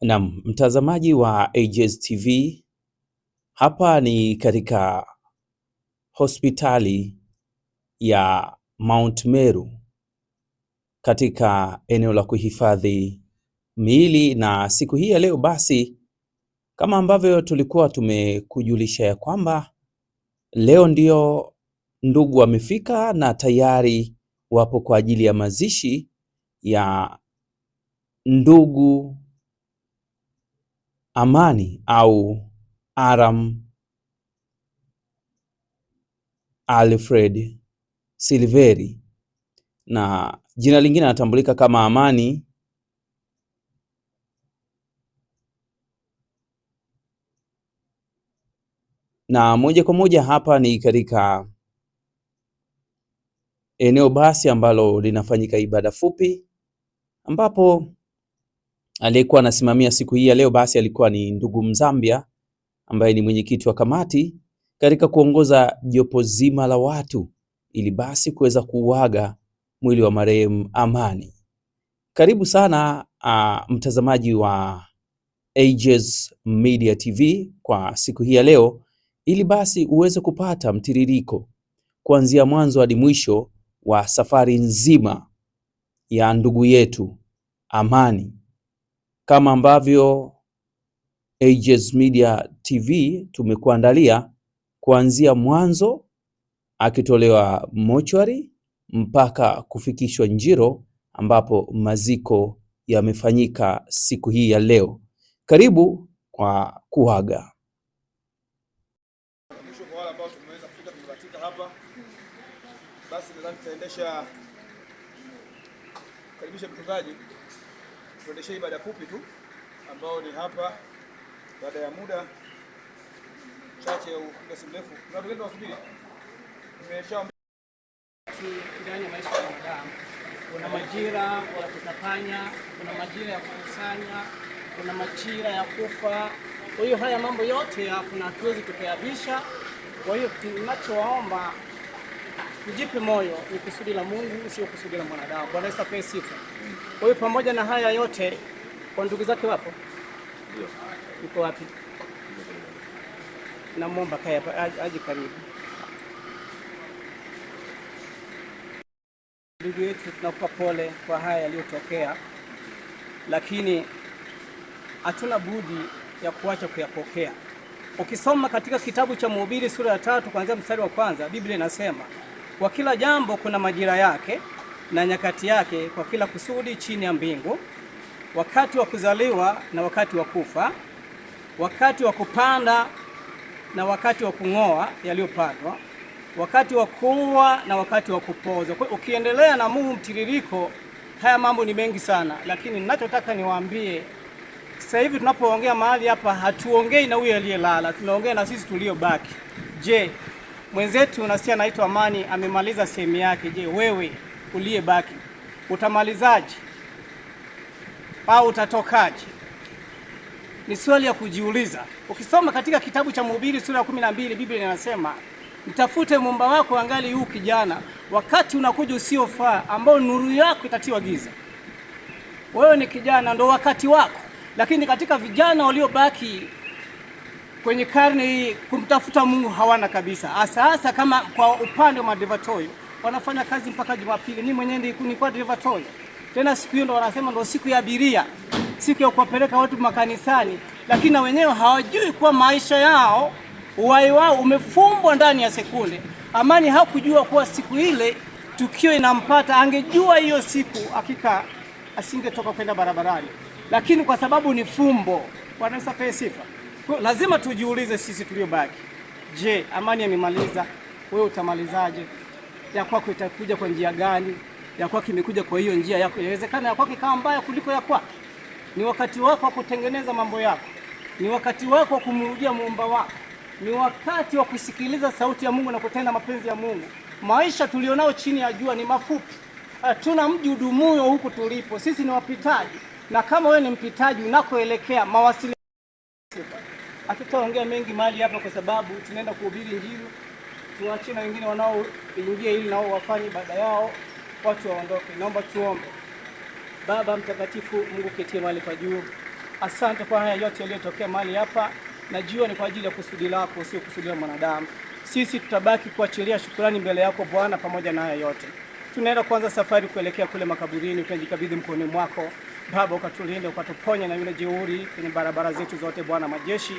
Naam, mtazamaji wa Ages TV, hapa ni katika hospitali ya Mount Meru katika eneo la kuhifadhi miili, na siku hii ya leo basi, kama ambavyo tulikuwa tumekujulisha ya kwamba leo ndio ndugu wamefika na tayari wapo kwa ajili ya mazishi ya ndugu Amani au Aram Alfred Silveri, na jina lingine anatambulika kama Amani. Na moja kwa moja hapa ni katika eneo basi ambalo linafanyika ibada fupi, ambapo aliyekuwa anasimamia siku hii ya leo basi alikuwa ni ndugu Mzambia ambaye ni mwenyekiti wa kamati katika kuongoza jopo zima la watu ili basi kuweza kuuaga mwili wa marehemu Amani. Karibu sana mtazamaji wa Ages Media TV kwa siku hii ya leo, ili basi uweze kupata mtiririko kuanzia mwanzo hadi mwisho wa safari nzima ya ndugu yetu Amani, kama ambavyo Ages Media TV tumekuandalia kuanzia mwanzo akitolewa mochwari mpaka kufikishwa Njiro ambapo maziko yamefanyika siku hii ya leo. Karibu kwa kuaga. Mwisho kwa wale ambao tumeweza kufika tumebatika hapa, basi nadhani tutaendesha karibisha mchungaji tuendeshe ibada fupi tu ambao ni hapa. Baada ya muda chache au muda si mrefu na wengine wasubiri. Ndani ya maisha ya wanadamu kuna majira ya kutapanya, kuna majira ya kukusanya, kuna majira ya kufa. Kwa hiyo haya mambo yote kuna hatuwezi tukayabisha. Kwa hiyo tunachowaomba tujipe moyo, ni kusudi la Mungu, sio kusudi la mwanadamu. Bwana Yesu apewe sifa. Kwa hiyo pamoja na haya yote, kwa ndugu zake wapo? Ndio. Yuko wapi? Namuomba kaya aje karibu. Ndugu yetu, tunakupa pole kwa haya yaliyotokea, lakini hatuna budi ya kuacha kuyapokea. Ukisoma katika kitabu cha Mhubiri sura ya 3 kuanzia mstari wa kwanza, Biblia inasema kwa kila jambo kuna majira yake na nyakati yake, kwa kila kusudi chini ya mbingu, wakati wa kuzaliwa na wakati wa kufa, wakati wa kupanda na wakati wa kung'oa yaliyopandwa, wakati wa kuua na wakati wa kupoza. Kwa ukiendelea na Mungu mtiririko, haya mambo ni mengi sana, lakini ninachotaka niwaambie sasa hivi tunapoongea mahali hapa, hatuongei na huyo aliyelala, tunaongea na sisi tuliobaki. Je, mwenzetu unasikia anaitwa Amani amemaliza sehemu yake. Je, wewe uliyebaki utamalizaje au utatokaje? Ni swali ya kujiuliza. Ukisoma katika kitabu cha Mhubiri sura ya 12, Biblia inasema mtafute Muumba wako angali yu kijana, wakati unakuja usiofaa ambao nuru yako itatiwa giza. Wewe ni kijana, ndo wakati wako. Lakini katika vijana waliobaki kwenye karne hii kumtafuta Mungu hawana kabisa. Hasa kama kwa upande wa maderevatoyo wanafanya kazi mpaka Jumapili. Mimi mwenyewe nilikuwa derevatoyo. Tena siku hiyo ndo wanasema ndo siku ya abiria, siku ya kuwapeleka watu makanisani, lakini na wenyewe hawajui kuwa maisha yao, uhai wao umefumbwa ndani ya sekunde. Amani hakujua kuwa siku ile tukio inampata. Angejua hiyo siku hakika asingetoka kwenda barabarani, lakini kwa sababu ni fumbo. Bwana Yesu apewe sifa. Lazima tujiulize sisi tuliobaki. Je, Amani amemaliza? Wewe utamalizaje? Ya kwako itakuja kwa njia gani? Ya kwako imekuja kwa hiyo njia yako. Inawezekana ya kwako ikawa mbaya kuliko ya kwako. Ni wakati wako wa kutengeneza mambo yako. Ni wakati wako wa kumrudia Muumba wako. Ni wakati wa kusikiliza sauti ya Mungu na kutenda mapenzi ya Mungu. Maisha tulionao chini ya jua ni mafupi. Hatuna mji udumuyo huku tulipo. Sisi ni wapitaji. Na kama wewe ni mpitaji unakoelekea, mawasiliano. Hatutaongea mengi mahali hapa kwa sababu tunaenda kuhubiri Injili. Tuachie na wengine wanaoingia ili nao wafanye ibada yao, watu waondoke. Naomba tuombe. Baba mtakatifu, Mungu ketie mahali pa juu, asante kwa haya yote yaliyotokea mahali hapa. Najua ni kwa ajili ya kusudi lako, sio kusudi la mwanadamu. Sisi tutabaki kuachilia shukrani mbele yako Bwana pamoja na haya yote. Tunaenda kuanza safari kuelekea kule makaburini, tunajikabidhi mkononi mwako Baba, ukatulinde, ukatuponya na yule jeuri kwenye barabara zetu zote Bwana majeshi.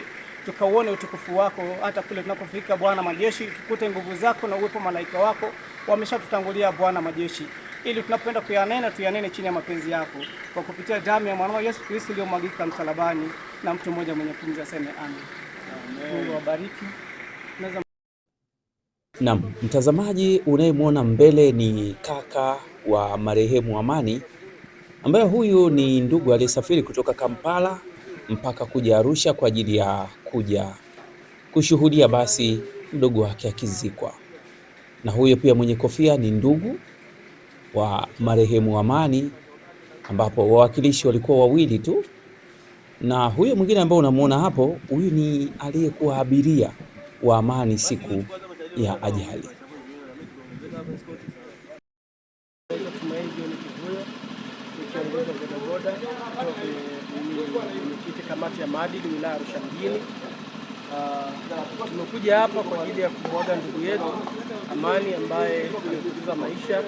Tukauone utukufu wako hata kule tunapofika Bwana majeshi, tukute nguvu zako na uwepo malaika wako wameshatutangulia Bwana majeshi, ili tunapoenda kuyanena tuyanene chini ya mapenzi yako, kwa kupitia damu ya mwanao Yesu Kristo iliyomwagika msalabani, na mtu mmoja mwenye pumzi aseme amen. Mungu awabariki. Naam, mtazamaji, unayemwona mbele ni kaka wa marehemu Amani, ambaye huyu ni ndugu aliyesafiri kutoka Kampala mpaka kuja Arusha kwa ajili ya kuja kushuhudia basi mdogo wake akizikwa. Na huyo pia mwenye kofia ni ndugu wa marehemu Amani, ambapo wawakilishi walikuwa wawili tu, na huyo mwingine ambaye unamuona hapo, huyu ni aliyekuwa abiria wa Amani siku ya ajali. Kamati ya maadili wilaya Arusha mjini. Tumekuja hapa kwa ajili ya kumwaga ndugu yetu Amani ambaye alipoteza maisha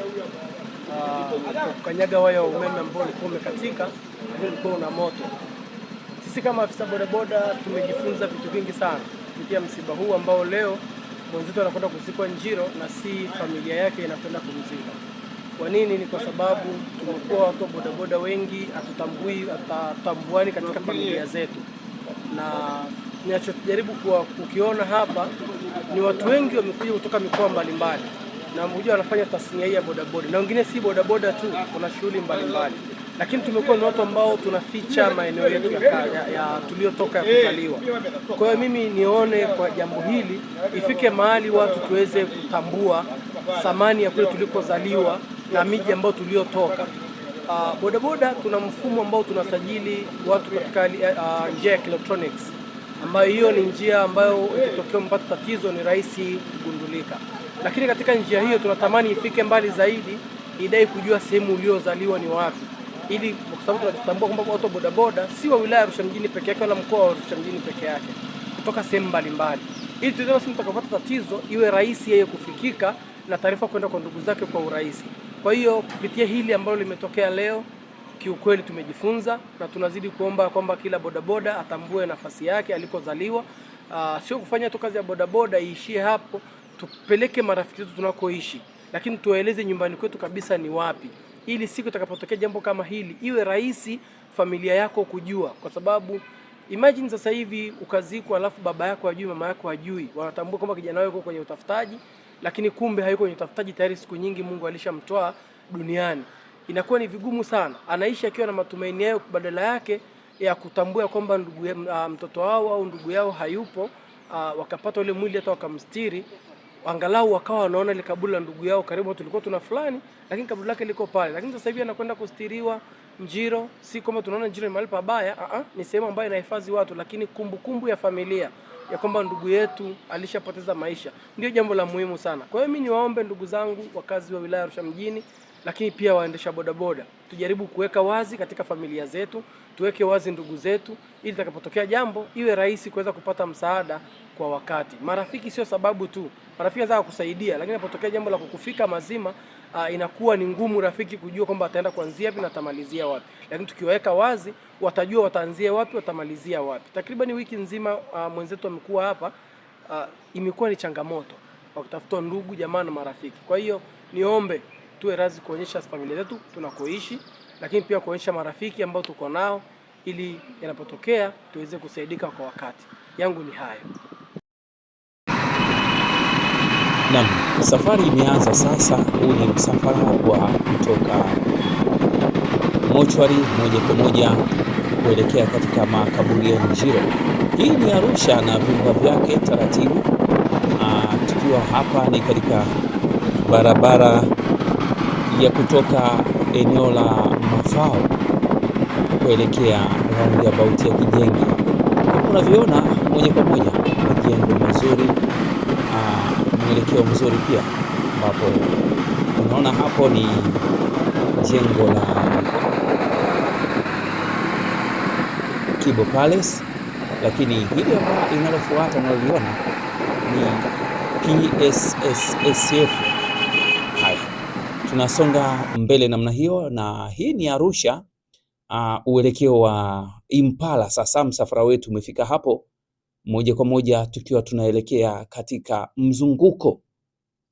kwa kukanyaga waya wa umeme ambao ulikuwa umekatika, ulikuwa una moto. Sisi kama afisa bodaboda tumejifunza vitu vingi sana kupitia msiba huu ambao leo mwenzetu anakwenda kuzikwa Njiro na si familia yake inakwenda kumzika. Kwa nini? Ni kwa sababu tumekuwa watu bodaboda wengi hatutambuani katika familia zetu, na ninachojaribu kukiona hapa ni watu wengi wamekuja kutoka mikoa mbalimbali na wamekuja wanafanya tasnia hii ya bodaboda, na wengine si bodaboda tu, kuna shughuli mbalimbali, lakini tumekuwa ni watu ambao tunaficha maeneo yetu ya tuliotoka ya kuzaliwa. Kwa hiyo mimi nione kwa jambo hili ifike mahali watu tuweze kutambua thamani ya kule tulikozaliwa na miji ambayo tuliotoka. Bodaboda tuna mfumo ambao tunasajili watu katika njia ya electronics, ambayo hiyo ni njia ambayo ikitokea mpata tatizo ni rahisi kugundulika. Lakini katika njia hiyo tunatamani ifike mbali zaidi, idai kujua sehemu uliozaliwa ni wapi, ili kwa sababu tunatambua kwamba watu bodaboda si wa wilaya Arusha mjini peke yake wala mkoa wa Arusha mjini peke yake, kutoka sehemu mbalimbali, ili tuweze basi mtakapata tatizo iwe rahisi yeye kufikika na taarifa kwenda kwa ndugu zake kwa urahisi. Kwa hiyo kupitia hili ambalo limetokea leo, kiukweli tumejifunza na tunazidi kuomba kwamba kila bodaboda atambue nafasi yake alikozaliwa. Sio kufanya tu kazi ya bodaboda iishie hapo, tupeleke marafiki zetu tunakoishi, lakini tuwaeleze nyumbani kwetu kabisa ni wapi, ili siku itakapotokea jambo kama hili iwe rahisi familia yako kujua. Kwa sababu imagine sasa hivi ukazikwa alafu baba yako hajui, mama yako hajui, wanatambua kwamba kijana wao yuko kwenye utafutaji, lakini kumbe hayuko kwenye utafutaji, tayari siku nyingi Mungu alishamtoa duniani. Inakuwa ni vigumu sana, anaishi akiwa na matumaini yao, badala yake ya kutambua kwamba mtoto wao au ndugu yao hayupo, wakapata ule mwili hata wakamstiri, angalau wakawa wanaona ile kaburi la ndugu yao karibu, tulikuwa tuna fulani lakini kaburi lake liko pale. Lakini sasa hivi anakwenda kustiriwa Njiro, si kama tunaona Njiro ni mahali pabaya, ni sehemu ambayo inahifadhi watu, lakini kumbukumbu ya familia ya kwamba ndugu yetu alishapoteza maisha ndio jambo la muhimu sana. Kwa hiyo mimi niwaombe ndugu zangu wakazi wa wilaya Arusha mjini, lakini pia waendesha bodaboda, tujaribu kuweka wazi katika familia zetu, tuweke wazi ndugu zetu, ili itakapotokea jambo iwe rahisi kuweza kupata msaada kwa wakati. Marafiki sio sababu tu, marafiki wanaweza kukusaidia, lakini inapotokea jambo la kukufika mazima, inakuwa ni ngumu rafiki kujua kwamba ataenda kuanzia wapi na atamalizia wapi. Lakini tukiweka wazi, watajua wataanzia wapi, watamalizia wapi. Takriban wiki nzima mwenzetu amekuwa hapa, imekuwa ni changamoto wa kutafuta ndugu, jamaa na marafiki. Kwa hiyo niombe tuwe razi kuonyesha familia zetu tunakoishi, lakini pia kuonyesha marafiki ambao tuko nao, ili yanapotokea tuweze kusaidika kwa wakati. Yangu ni hayo. Naam, safari imeanza sasa. Huu ni msafara wa kutoka mochwari moja kwa moja kuelekea katika makaburi ya Njiro. Hii ni Arusha na viunga vyake taratibu. Tukiwa hapa ni katika barabara ya kutoka eneo la Mafao kuelekea roundabout ya Kijenge. Unavyoona moja kwa moja majengo mazuri, mwelekeo mzuri pia, ambapo unaona hapo ni jengo la Kibo Palace, lakini hili hapa linalofuata unaliona ni PSSSF. Haya, tunasonga mbele namna hiyo, na hii ni Arusha, uelekeo wa Impala. Sasa msafara wetu umefika hapo moja kwa moja, tukiwa tunaelekea katika mzunguko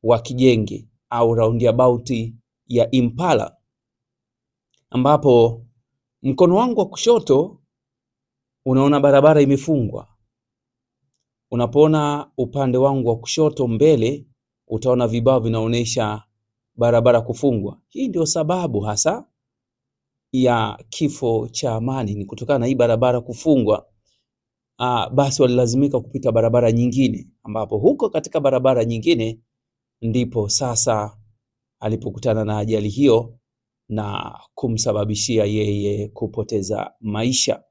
wa Kijenge au roundabout ya Impala, ambapo mkono wangu wa kushoto unaona barabara imefungwa. Unapoona upande wangu wa kushoto mbele, utaona vibao vinaonyesha barabara kufungwa. Hii ndio sababu hasa ya kifo cha Amani, ni kutokana na hii barabara kufungwa. Basi walilazimika kupita barabara nyingine, ambapo huko katika barabara nyingine ndipo sasa alipokutana na ajali hiyo na kumsababishia yeye kupoteza maisha.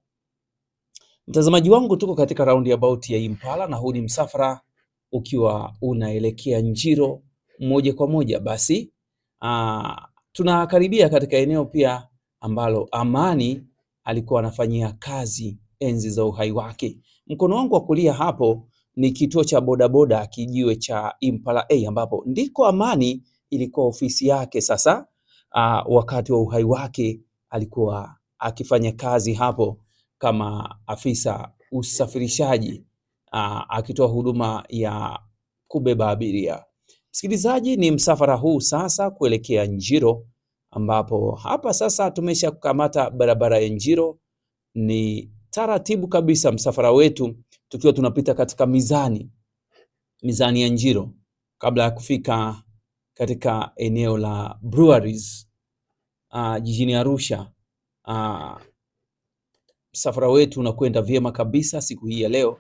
Mtazamaji wangu, tuko katika roundabout ya Impala na huu ni msafara ukiwa unaelekea Njiro moja kwa moja. Basi tunakaribia katika eneo pia ambalo Amani alikuwa anafanyia kazi enzi za uhai wake. Mkono wangu wa kulia hapo ni kituo cha bodaboda kijiwe cha Impala A, ambapo ndiko Amani ilikuwa ofisi yake. Sasa wakati wa uhai wake alikuwa akifanya kazi hapo kama afisa usafirishaji, akitoa huduma ya kubeba abiria. Msikilizaji, ni msafara huu sasa kuelekea Njiro, ambapo hapa sasa tumesha kukamata barabara ya Njiro. Ni taratibu kabisa msafara wetu, tukiwa tunapita katika mizani ya Njiro kabla ya kufika katika eneo la Breweries jijini Arusha. Msafara wetu unakwenda vyema kabisa siku hii ya leo,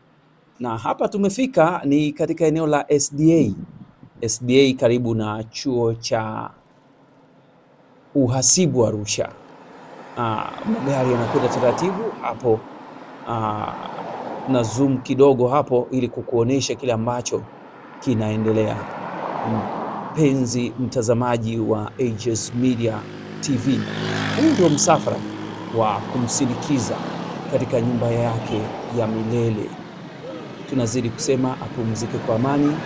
na hapa tumefika ni katika eneo la SDA karibu na chuo cha uhasibu Arusha. Magari yanakwenda taratibu hapo, na zoom kidogo hapo ili kukuonesha kile ambacho kinaendelea. Mpenzi mtazamaji wa Aegis Media TV, huu ndio msafara wa kumsindikiza katika nyumba yake ya milele. Tunazidi kusema apumzike kwa amani,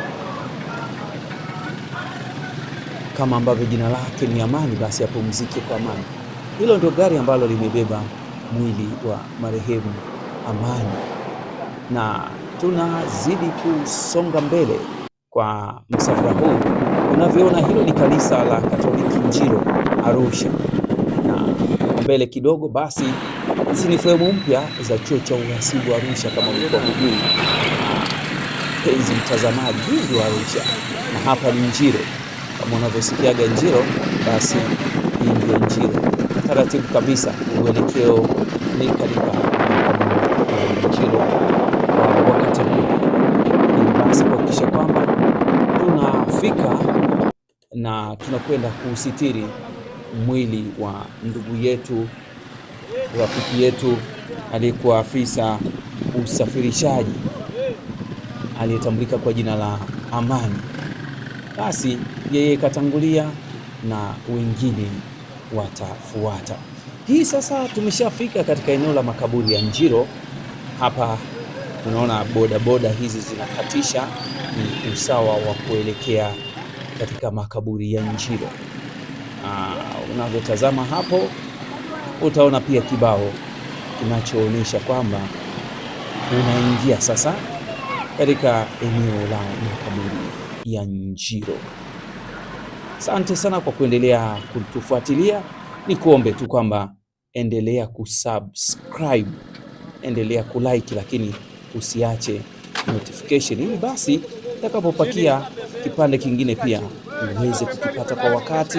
kama ambavyo jina lake ni Amani, basi apumzike kwa amani. Hilo ndio gari ambalo limebeba mwili wa marehemu Amani, na tunazidi kusonga mbele kwa msafara huu. Unavyoona, hilo ni kanisa la Katoliki Njiro Arusha, na mbele kidogo basi hizi ni fremu mpya za chuo cha uhasibu Arusha. Kama ulikuwa hujui, penzi mtazamaji, hii ndio Arusha na hapa ni Njiro. Kama unavyosikiaga Njiro, basi hii ndio Njiro. Taratibu kabisa, uelekeo ni katika Njiro wakati huu, ili basi kuhakikisha kwamba tunafika na tunakwenda kusitiri mwili wa ndugu yetu, rafiki yetu aliyekuwa afisa usafirishaji aliyetambulika kwa jina la Amani. Basi yeye katangulia na wengine watafuata. Hii sasa tumeshafika katika eneo la makaburi ya Njiro. Hapa tunaona bodaboda hizi zinakatisha, ni usawa wa kuelekea katika makaburi ya Njiro. Unavyotazama hapo utaona pia kibao kinachoonyesha kwamba unaingia sasa katika eneo la makaburi ya Njiro. Asante sana kwa kuendelea kutufuatilia. Ni kuombe tu kwamba endelea kusubscribe, endelea kulike, lakini usiache notification, ili basi utakapopakia kipande kingine pia uweze kukipata kwa wakati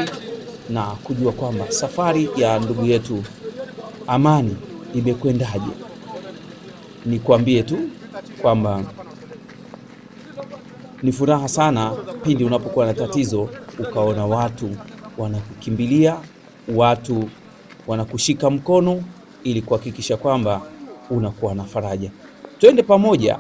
na kujua kwamba safari ya ndugu yetu Amani imekwendaje. Nikwambie tu kwamba ni furaha sana pindi unapokuwa na tatizo ukaona watu wanakukimbilia, watu wanakushika mkono ili kuhakikisha kwamba unakuwa na faraja. Twende pamoja